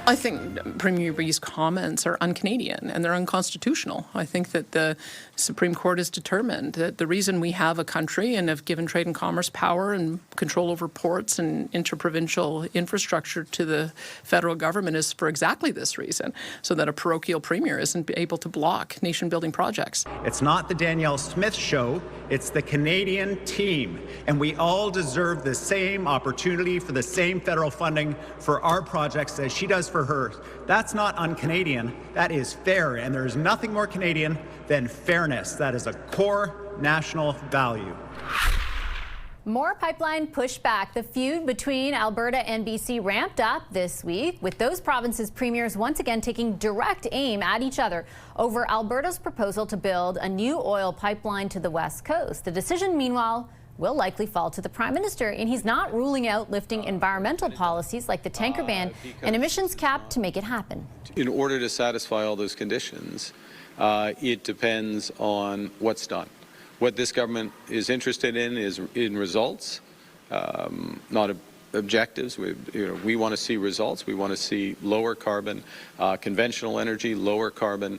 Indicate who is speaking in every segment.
Speaker 1: I think Premier Reid's comments are un-Canadian and they're unconstitutional. I think that the Supreme Court is determined that the reason we have a country and have given trade and commerce power and control over ports and interprovincial infrastructure to the federal government is for exactly this reason, so that a parochial premier isn't able to block nation-building projects.
Speaker 2: It's not the Danielle Smith show, it's the Canadian team. And we all deserve the same opportunity for the same federal funding for our projects as she does for hers. That's not un-Canadian, that is fair, and there is nothing more Canadian than fairness. That is a core national value.
Speaker 3: More pipeline pushback. The feud between Alberta and BC ramped up this week, with those provinces' premiers once again taking direct aim at each other over Alberta's proposal to build a new oil pipeline to the west coast. The decision, meanwhile, will likely fall to the Prime Minister, and he's not ruling out lifting environmental policies like the tanker ban and emissions cap to make it happen.
Speaker 4: In order to satisfy all those conditions, it depends on what's done. What this government is interested in is in results, not objectives. We want to see results. We want to see lower carbon conventional energy, lower carbon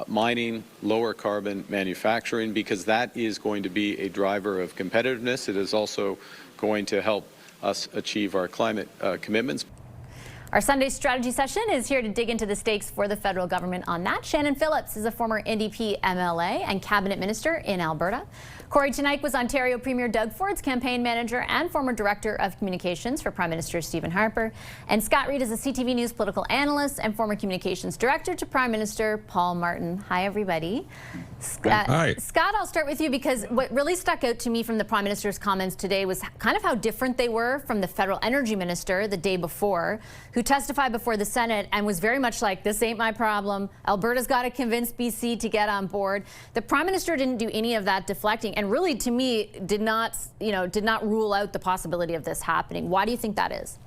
Speaker 4: mining, lower carbon manufacturing, because that is going to be a driver of competitiveness. It is also going to help us achieve our climate commitments.
Speaker 3: Our Sunday strategy session is here to dig into the stakes for the federal government on that. Shannon Phillips is a former NDP MLA and cabinet minister in Alberta. Kory Teneycke was Ontario Premier Doug Ford's campaign manager and former director of communications for Prime Minister Stephen Harper. And Scott Reid is a CTV News political analyst and former communications director to Prime Minister Paul Martin. Hi, everybody.
Speaker 5: Hi.
Speaker 3: Scott, I'll start with you, because what really stuck out to me from the Prime Minister's comments today was kind of how different they were from the federal energy minister the day before, who testified before the Senate and was very much like, this ain't my problem. Alberta's got to convince BC to get on board. The Prime Minister didn't do any of that deflecting, and really, to me, did not rule out the possibility of this happening. Why do you think that is?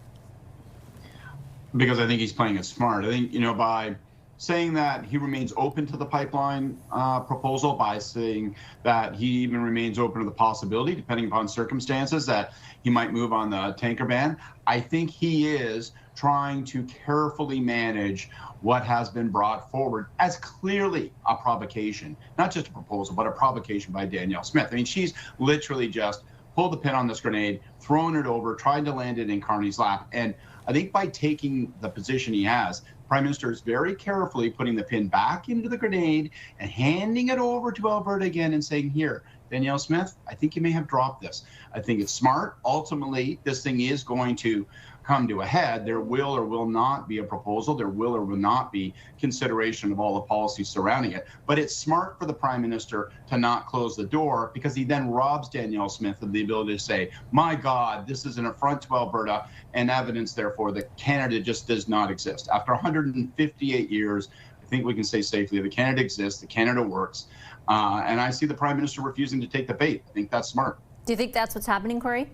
Speaker 5: Because I think he's playing it smart. I think, by saying that he remains open to the pipeline proposal, by saying that he even remains open to the possibility, depending upon circumstances, that he might move on the tanker ban. I think he is trying to carefully manage what has been brought forward as clearly a provocation, not just a proposal, but a provocation by Danielle Smith. I mean, she's literally just pulled the pin on this grenade, thrown it over, tried to land it in Carney's lap. And I think by taking the position he has, Prime Minister is very carefully putting the pin back into the grenade and handing it over to Alberta again and saying, here, Danielle Smith, I think you may have dropped this. I think it's smart. Ultimately, this thing is going to come to a head. There will or will not be a proposal. There will or will not be consideration of all the policies surrounding it. But it's smart for the Prime Minister to not close the door, because he then robs Danielle Smith of the ability to say, my God, this is an affront to Alberta, and evidence, therefore, that Canada just does not exist. After 158 years, I think we can say safely that Canada exists, that Canada works. And I see the Prime Minister refusing to take the bait. I think that's smart.
Speaker 3: Do you think that's what's happening, Kory?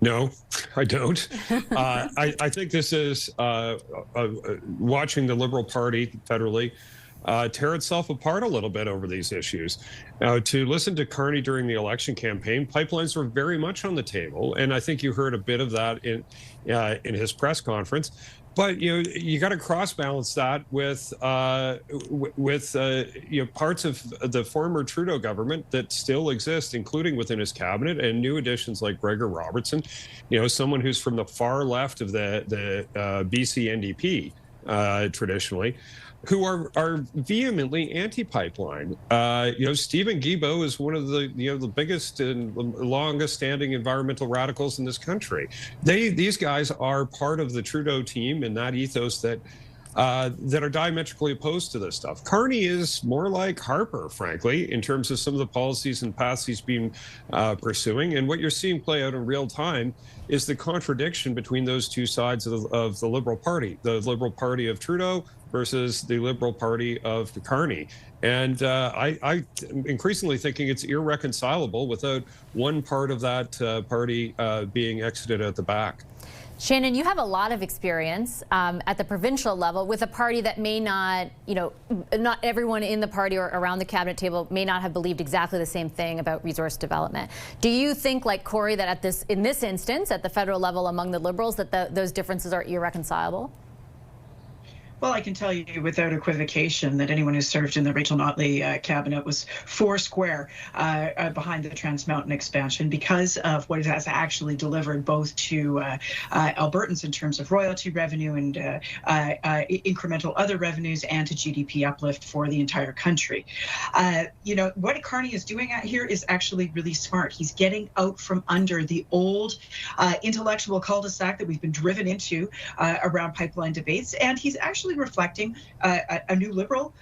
Speaker 6: No, I don't. I think this is watching the Liberal Party federally tear itself apart a little bit over these issues. To listen to Carney during the election campaign, pipelines were very much on the table, and I think you heard a bit of that in his press conference. But you got to cross balance that with parts of the former Trudeau government that still exist, including within his cabinet, and new additions like Gregor Robertson, someone who's from the far left of the BC NDP traditionally, who are vehemently anti-pipeline. Stephen Guilbeault is one of the biggest and longest-standing environmental radicals in this country. These guys are part of the Trudeau team and that ethos that are diametrically opposed to this stuff. Carney is more like Harper, frankly, in terms of some of the policies and paths he's been pursuing. And what you're seeing play out in real time is the contradiction between those two sides of the Liberal Party, the Liberal Party of Trudeau versus the Liberal Party of Carney. And I'm increasingly thinking it's irreconcilable without one part of that party being exited at the back.
Speaker 3: Shannon, you have a lot of experience at the provincial level with a party that may not, not everyone in the party or around the cabinet table may not have believed exactly the same thing about resource development. Do you think, like Kory, that in this instance, at the federal level among the Liberals, that those differences are irreconcilable?
Speaker 7: Well, I can tell you without equivocation that anyone who served in the Rachel Notley cabinet was foursquare behind the Trans Mountain expansion because of what it has actually delivered both to Albertans in terms of royalty revenue and incremental other revenues, and to GDP uplift for the entire country. What Carney is doing out here is actually really smart. He's getting out from under the old intellectual cul-de-sac that we've been driven into around pipeline debates, and he's actually reflecting a new Liberal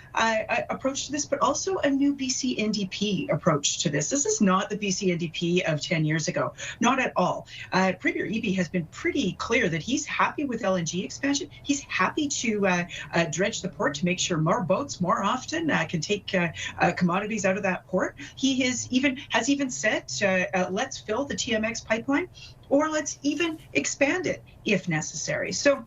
Speaker 7: approach to this, but also a new BC NDP approach to this. This is not the BC NDP of 10 years ago, not at all. Premier Eby has been pretty clear that he's happy with LNG expansion. He's happy to dredge the port to make sure more boats more often can take commodities out of that port. He has even said, let's fill the TMX pipeline, or let's even expand it if necessary. So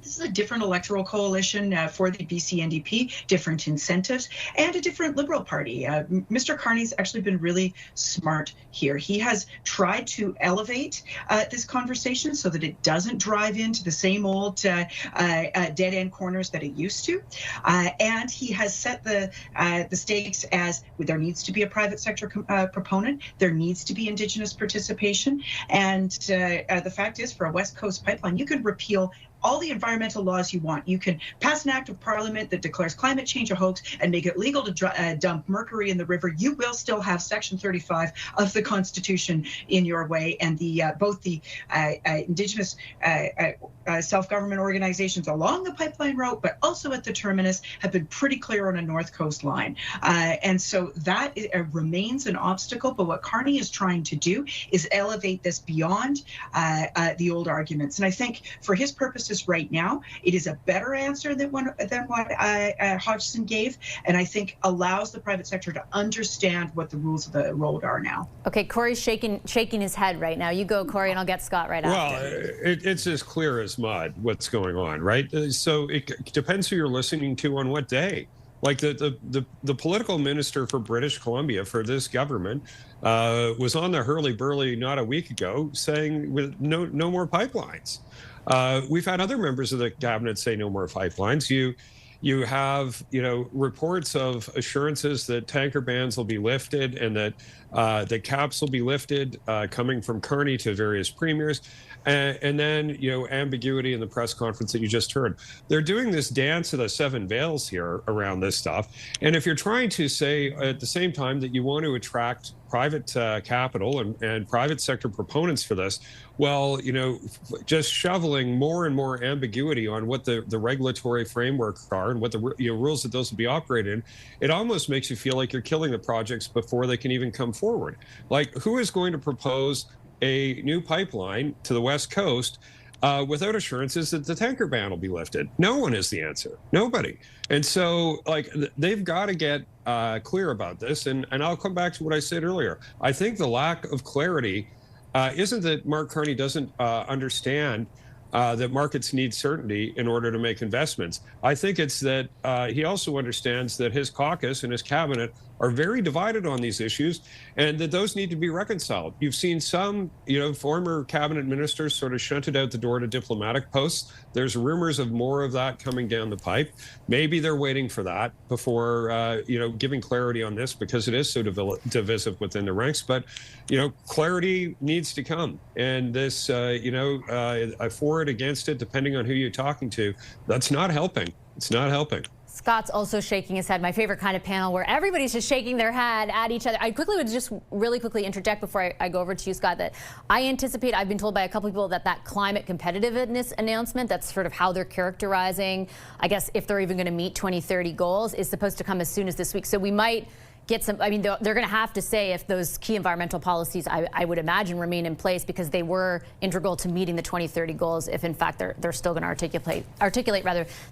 Speaker 7: this is a different electoral coalition for the BC NDP, different incentives, and a different Liberal Party. Mr. Carney's actually been really smart here. He has tried to elevate this conversation so that it doesn't drive into the same old dead-end corners that it used to. And he has set the stakes as there needs to be a private sector proponent, there needs to be Indigenous participation, and the fact is, for a West Coast pipeline, you can repeal all the environmental laws you want. You can pass an act of parliament that declares climate change a hoax and make it legal to dump mercury in the river. You will still have Section 35 of the Constitution in your way, and both the Indigenous self-government organizations along the pipeline route, but also at the terminus, have been pretty clear on a North Coast line. And so that remains an obstacle, but what Carney is trying to do is elevate this beyond the old arguments. And I think for his purposes right now, it is a better answer than what Hodgson gave, and I think allows the private sector to understand what the rules of the road are now.
Speaker 3: Okay, Kory's shaking his head right now. You go, Kory, and I'll get Scott right after.
Speaker 6: Well, it's as clear as mud what's going on, right? So it depends who you're listening to on what day. Like the political minister for British Columbia for this government was on the hurly-burly not a week ago saying with no more pipelines. We've had other members of the cabinet say no more pipelines. You have reports of assurances that tanker bans will be lifted and that the caps will be lifted, coming from Carney to various premiers. And then, ambiguity in the press conference that you just heard. They're doing this dance of the seven veils here around this stuff. And if you're trying to say at the same time that you want to attract private capital and private sector proponents for this, well, just shoveling more and more ambiguity on what the regulatory framework are and what the rules that those will be operated in, it almost makes you feel like you're killing the projects before they can even come forward. Like, who is going to propose a new pipeline to the West Coast without assurances that the tanker ban will be lifted? No one is the answer. Nobody. And so, they've got to get clear about this. And I'll come back to what I said earlier. I think the lack of clarity isn't that Mark Carney doesn't understand that markets need certainty in order to make investments. I think it's that he also understands that his caucus and his cabinet are very divided on these issues, and that those need to be reconciled. You've seen some, former cabinet ministers sort of shunted out the door to diplomatic posts. There's rumors of more of that coming down the pipe. Maybe they're waiting for that before, giving clarity on this, because it is so divisive within the ranks. But, clarity needs to come. And this, for it, against it, depending on who you're talking to, that's not helping. It's not helping.
Speaker 3: Scott's also shaking his head. My favorite kind of panel where everybody's just shaking their head at each other. I would just really quickly interject before I go over to you, Scott, that I anticipate, I've been told by a couple people that climate competitiveness announcement, that's sort of how they're characterizing, I guess, if they're even going to meet 2030 goals, is supposed to come as soon as this week. So we might get some, they're going to have to say if those key environmental policies, I would imagine, remain in place, because they were integral to meeting the 2030 goals, if in fact they're still going to articulate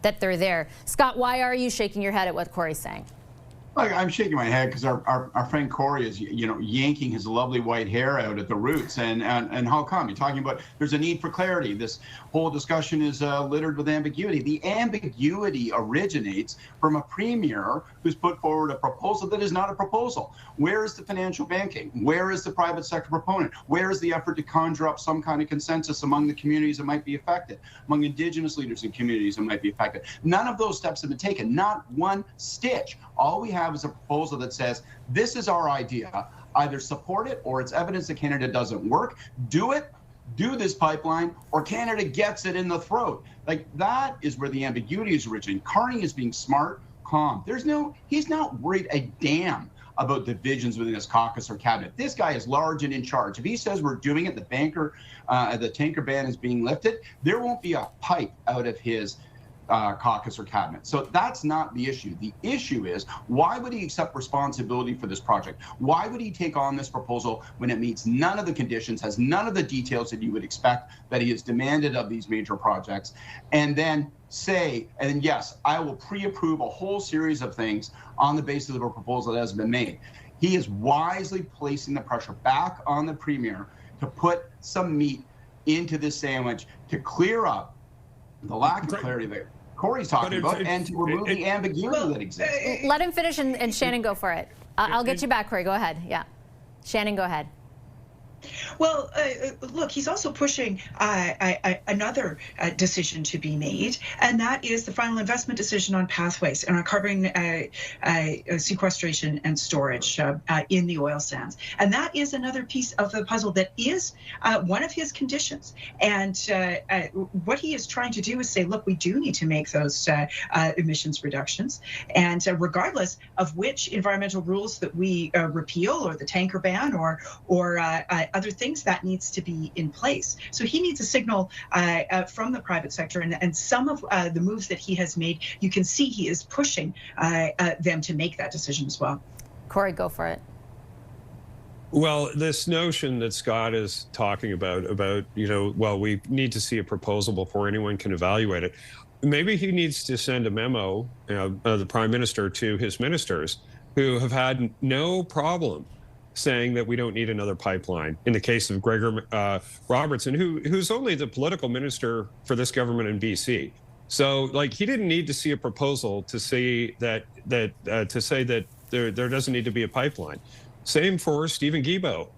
Speaker 3: that they're there. Scott, why are you shaking your head at what Kory's saying?
Speaker 5: I'm shaking my head because our friend Kory is, yanking his lovely white hair out at the roots. And how come? You're talking about there's a need for clarity. This whole discussion is littered with ambiguity. The ambiguity originates from a premier who's put forward a proposal that is not a proposal. Where is the financial banking? Where is the private sector proponent? Where is the effort to conjure up some kind of consensus among the communities that might be affected, among Indigenous leaders and communities that might be affected? None of those steps have been taken, not one stitch. All we have is a proposal that says, this is our idea. Either support it or it's evidence that Canada doesn't work. Do it, do this pipeline, or Canada gets it in the throat. Like, that is where the ambiguity is originating. Carney is being smart, calm. He's not worried a damn about divisions within his caucus or cabinet. This guy is large and in charge. If he says we're doing it, the tanker ban is being lifted, there won't be a pipe out of his caucus or cabinet. So that's not the issue. The issue is, why would he accept responsibility for this project? Why would he take on this proposal when it meets none of the conditions, has none of the details that you would expect that he has demanded of these major projects, and then say, and yes, I will pre-approve a whole series of things on the basis of a proposal that has been made? He is wisely placing the pressure back on the premier to put some meat into this sandwich, to clear up the lack of clarity that Kory's talking about, and to remove the ambiguity that exists.
Speaker 3: Let him finish, and Shannon, go for it. I'll get you back, Kory. Go ahead. Yeah. Shannon, go ahead.
Speaker 7: Well, look, he's also pushing another decision to be made, and that is the final investment decision on pathways and on carbon sequestration and storage in the oil sands. And that is another piece of the puzzle that is one of his conditions. And what he is trying to do is say, look, we do need to make those emissions reductions. And regardless of which environmental rules that we repeal, or the tanker ban, or other things, that needs to be in place. So he needs a signal from the private sector, and some of the moves that he has made, you can see he is pushing them to make that decision as well.
Speaker 3: Kory, go for it.
Speaker 6: Well, this notion that Scott is talking about, well, we need to see a proposal before anyone can evaluate it. Maybe he needs to send a memo, the Prime Minister, to his ministers, who have had no problem saying that we don't need another pipeline. In the case of Gregor Robertson, who's only the political minister for this government in BC. So, like, he didn't need to see a proposal to say that there doesn't need to be a pipeline. Same for Stephen Guilbeault.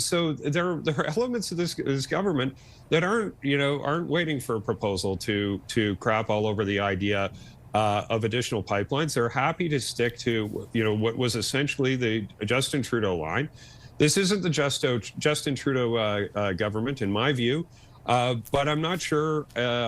Speaker 6: So there are elements of this government that aren't waiting for a proposal to crap all over the idea of additional pipelines. They're happy to stick to what was essentially the Justin Trudeau line. This isn't the Justin Trudeau government, in my view, but I'm not sure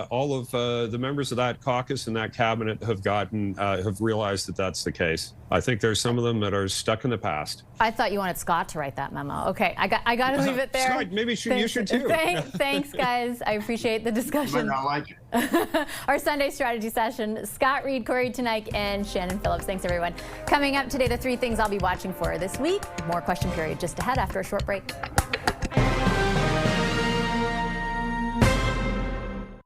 Speaker 6: all of the members of that caucus and that cabinet have realized that that's the case. I think there's some of them that are stuck in the past.
Speaker 3: I thought you wanted Scott to write that memo. Okay, I got to leave it there.
Speaker 6: Scott, maybe you should too.
Speaker 3: Thanks, guys. I appreciate the discussion.
Speaker 5: I like it.
Speaker 3: Our Sunday strategy session. Scott Reid, Kory Teneycke, and Shannon Phillips. Thanks, everyone. Coming up today, the 3 things I'll be watching for this week. More question period just ahead after a short break.